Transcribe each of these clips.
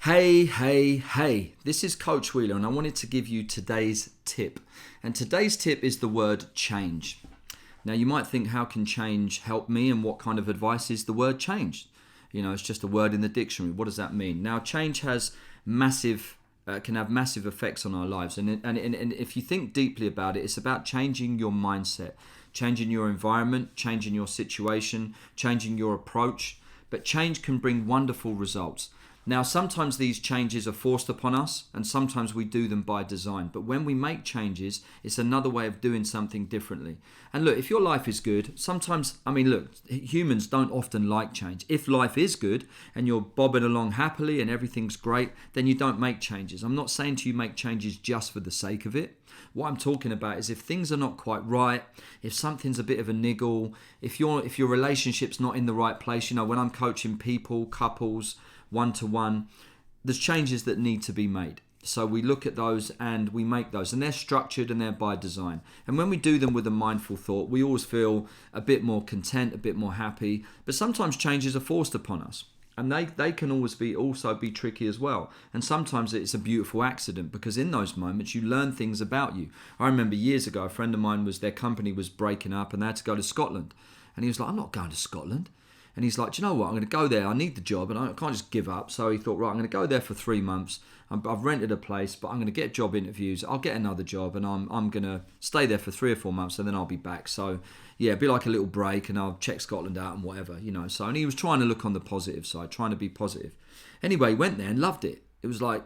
Hey, this is Coach Wheeler and I wanted to give you today's tip. And today's tip is the word change. Now you might think, how can change help me, and what kind of advice is the word change? You know, it's just a word in the dictionary. What does that mean? Now change has can have massive effects on our lives. And if you think deeply about it, it's about changing your mindset, changing your environment, changing your situation, changing your approach. But change can bring wonderful results. Now, sometimes these changes are forced upon us, and sometimes we do them by design. But when we make changes, it's another way of doing something differently. And look, if your life is good, humans don't often like change. If life is good and you're bobbing along happily and everything's great, then you don't make changes. I'm not saying to you make changes just for the sake of it. What I'm talking about is if things are not quite right, if something's a bit of a niggle, if your relationship's not in the right place. You know, when I'm coaching people, couples, one-to-one, there's changes that need to be made. So we look at those and we make those, and they're structured and they're by design. And when we do them with a mindful thought, we always feel a bit more content, a bit more happy. But sometimes changes are forced upon us, and they can always also be tricky as well. And sometimes it's a beautiful accident, because in those moments you learn things about you. I remember years ago, a friend of mine, their company was breaking up and they had to go to Scotland. And he was like, I'm not going to Scotland. And he's like, do you know what? I'm going to go there. I need the job and I can't just give up. So he thought, right, I'm going to go there for 3 months. I've rented a place, but I'm going to get job interviews. I'll get another job and I'm going to stay there for 3 or 4 months and then I'll be back. So yeah, it'd be like a little break and I'll check Scotland out and whatever, you know. So, and he was trying to look on the positive side, trying to be positive. Anyway, he went there and loved it. It was like,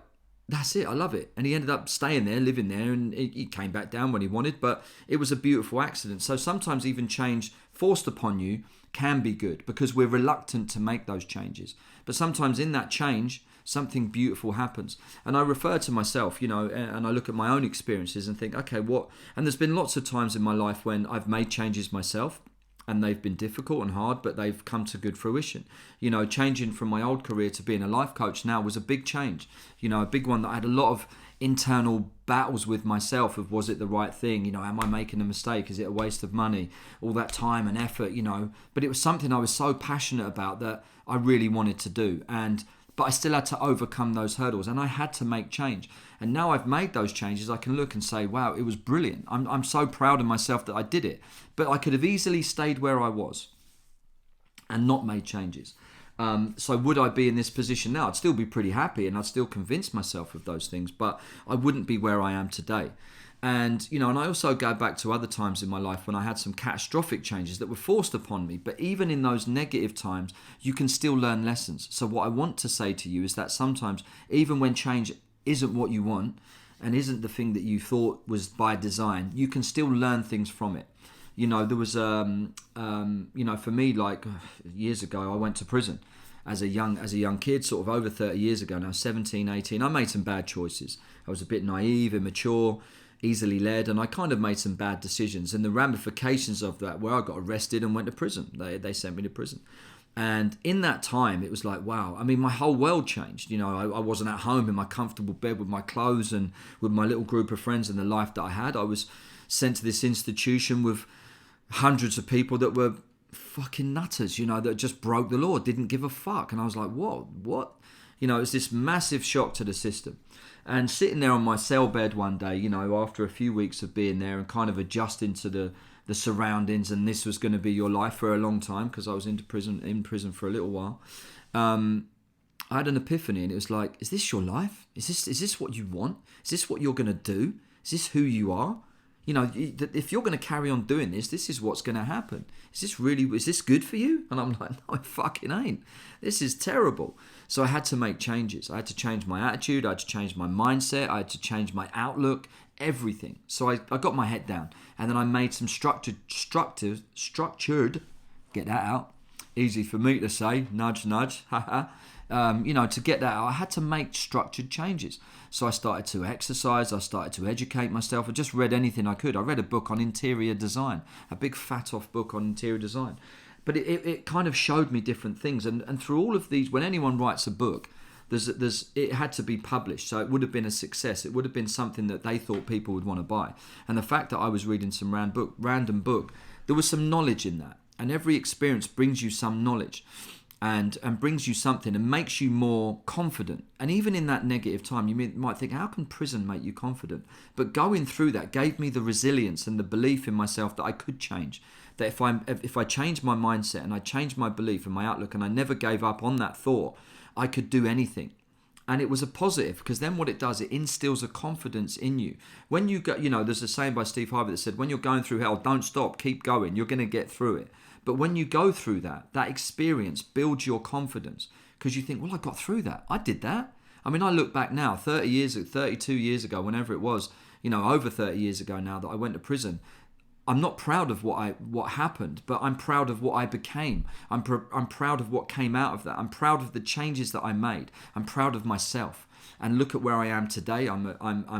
that's it, I love it. And he ended up staying there, living there, and he came back down when he wanted, but it was a beautiful accident. So sometimes even change forced upon you can be good, because we're reluctant to make those changes. But sometimes in that change, something beautiful happens. And I refer to myself, you know, and I look at my own experiences and think, okay, what? And there's been lots of times in my life when I've made changes myself, and they've been difficult and hard, but they've come to good fruition. You know, changing from my old career to being a life coach now was a big change. You know, a big one that I had a lot of internal battles with myself of, was it the right thing? You know, am I making a mistake? Is it a waste of money? All that time and effort, you know. But it was something I was so passionate about that I really wanted to do. But I still had to overcome those hurdles, and I had to make change. And now I've made those changes, I can look and say, wow, it was brilliant. I'm so proud of myself that I did it. But I could have easily stayed where I was and not made changes. So would I be in this position now? I'd still be pretty happy and I'd still convince myself of those things, but I wouldn't be where I am today. And, you know, and I also go back to other times in my life when I had some catastrophic changes that were forced upon me. But even in those negative times, you can still learn lessons. So what I want to say to you is that sometimes, even when change isn't what you want and isn't the thing that you thought was by design, you can still learn things from it. You know, there was, you know, for me, like years ago, I went to prison as a young kid, sort of over 30 years ago now, 17, 18. I made some bad choices. I was a bit naive, immature, easily led, and I kind of made some bad decisions. And the ramifications of that were I got arrested and went to prison. They sent me to prison. And in that time, it was like, wow. I mean, my whole world changed. You know, I wasn't at home in my comfortable bed with my clothes and with my little group of friends and the life that I had. I was sent to this institution with hundreds of people that were fucking nutters, you know, that just broke the law, didn't give a fuck. And I was like, what? You know, it was this massive shock to the system. And sitting there on my cell bed one day, you know, after a few weeks of being there and kind of adjusting to the surroundings, and this was going to be your life for a long time, because I was in prison for a little while, I had an epiphany, and it was like, is this your life? Is this what you want? Is this what you're going to do? Is this who you are? You know, if you're going to carry on doing this is what's going to happen. Is this good for you? And I'm like, no, it fucking ain't. This is terrible. So I had to make changes. I had to change my attitude. I had to change my mindset. I had to change my outlook, everything. So I got my head down, and then I made some structured, get that out, easy for me to say, nudge, haha. You know, to get that out, I had to make structured changes. So I started to exercise, I started to educate myself. I just read anything I could. I read a book on interior design, a big fat off book on interior design. But it kind of showed me different things. And through all of these, when anyone writes a book, it had to be published. So it would have been a success. It would have been something that they thought people would want to buy. And the fact that I was reading some random book, there was some knowledge in that. And every experience brings you some knowledge. and brings you something and makes you more confident. And even in that negative time, you might think, how can prison make you confident? But going through that gave me the resilience and the belief in myself that I could change. That if I changed my mindset and I changed my belief and my outlook and I never gave up on that thought, I could do anything. And it was a positive, because then what it does, it instills a confidence in you. When you go, there's a saying by Steve Harvey that said, when you're going through hell, don't stop, keep going. You're going to get through it. But when you go through that experience builds your confidence, because you think, well, I got through that. I did that. I mean, I look back now, 32 years ago, whenever it was, over 30 years ago now that I went to prison. I'm not proud of what happened, but I'm proud of what I became. I'm proud of what came out of that. I'm proud of the changes that I made. I'm proud of myself. And look at where I am today. I'm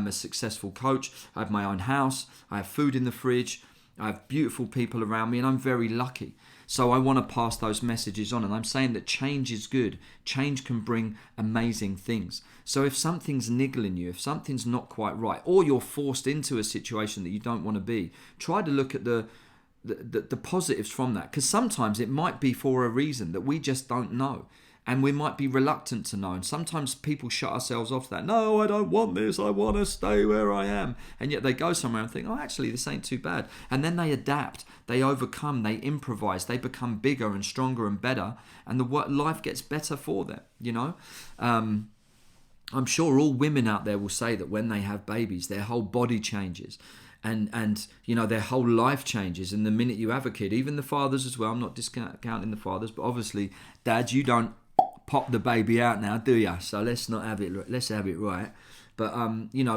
a successful coach. I have my own house. I have food in the fridge. I have beautiful people around me, and I'm very lucky. So I want to pass those messages on. And I'm saying that change is good. Change can bring amazing things. So if something's niggling you, if something's not quite right, or you're forced into a situation that you don't want to be, try to look at the positives from that. Because sometimes it might be for a reason that we just don't know. And we might be reluctant to know. And sometimes people shut ourselves off that. No, I don't want this. I want to stay where I am. And yet they go somewhere and think, oh, actually, this ain't too bad. And then they adapt. They overcome. They improvise. They become bigger and stronger and better. And life gets better for them, I'm sure all women out there will say that when they have babies, their whole body changes. And their whole life changes. And the minute you have a kid, even the fathers as well, I'm not discounting the fathers, but obviously, dads, you don't pop the baby out now, do ya? So let's have it right. But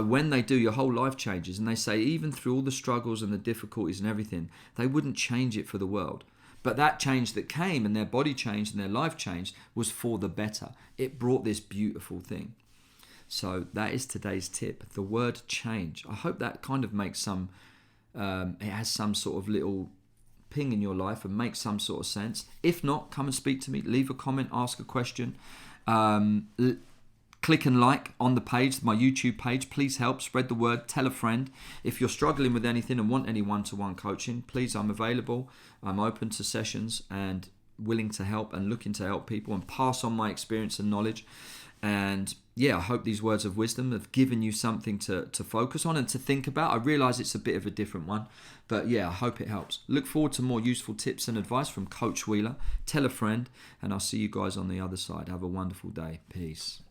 when they do, your whole life changes. And they say even through all the struggles and the difficulties and everything, they wouldn't change it for the world. But that change that came, and their body changed and their life changed, was for the better. It brought this beautiful thing. So that is today's tip, the word change. I hope that kind of makes it has some sort of little ping in your life and makes some sort of sense. If not, come and speak to me, leave a comment, ask a question, click and like on the page, my YouTube page. Please help spread the word, tell a friend. If you're struggling with anything and want any one-to-one coaching, please, I'm available. I'm open to sessions and willing to help and looking to help people and pass on my experience and knowledge. And I hope these words of wisdom have given you something to focus on and to think about. I realise it's a bit of a different one, but I hope it helps. Look forward to more useful tips and advice from Coach Wheeler. Tell a friend, and I'll see you guys on the other side. Have a wonderful day. Peace.